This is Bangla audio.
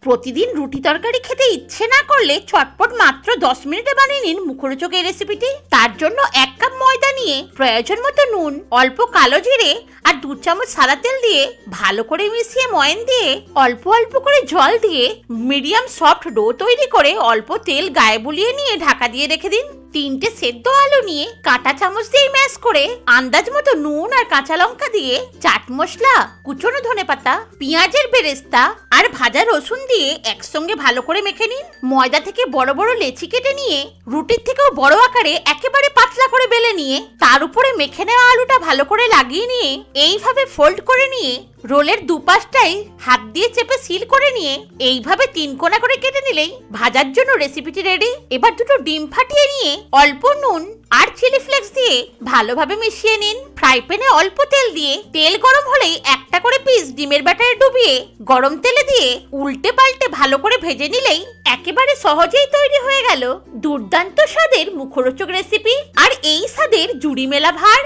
প্রতিদিন রুটি তরকারি খেতে ইচ্ছে না করলে চটপট মাত্র 10 মিনিটে বানিয়ে নিন মুখরোচক এই রেসিপিটি। তার জন্য 1 কাপ ময়দা নিয়ে প্রয়োজন মতো নুন, অল্প কালো জিরে আর 2 চামচ সাদা তেল দিয়ে ভালো করে মিশিয়ে ময়ান দিয়ে অল্প অল্প করে জল দিয়ে মিডিয়াম সফট ডো তৈরি করে অল্প তেল গায়ে বুলিয়ে নিয়ে ঢাকা দিয়ে রেখে দিন। 3টে সেদ্ধ আলু নিয়ে কাঁটা চামচ দিয়ে ম্যাশ করে আন্দাজ মতো নুন আর কাঁচা লঙ্কা দিয়ে চাট মশলা, কুচনো ধনেপাতা, পেঁয়াজের বেরেস্তা আর ভাজা রসুন দিয়ে একসঙ্গে ভালো করে মেখে নিন। ময়দা থেকে বড় বড় লেচি কেটে নিয়ে রুটির থেকেও বড় আকারে একেবারে পাতলা করে বেলে নিয়ে তার উপরে মেখে নেওয়া আলুটা ভালো করে লাগিয়ে নিয়ে এইভাবে ফোল্ড করে নিয়ে রোলের দুপাশটাই হাত দিয়ে চেপে সিল করে নিয়ে এইভাবে 3 কোণা করে কেটে নিলেই ভাজার জন্য রেসিপিটি রেডি। এবার 2টো ডিম ফাটিয়ে নিয়ে অল্প নুন আর চিলি ফ্লেক্স দিয়ে ভালোভাবে মিশিয়ে নিন। ফ্রাই প্যানে অল্প তেল দিয়ে তেল গরম হলেই একটা করে পিস ডিমের ব্যাটারে ডুবিয়ে গরম তেলে দিয়ে উল্টে পাল্টে ভালো করে ভেজে নিলেই একেবারে সহজেই তৈরি হয়ে গেল দুর্দান্ত স্বাদের মুখরোচক রেসিপি। আর এই স্বাদের জুড়ি মেলা ভার।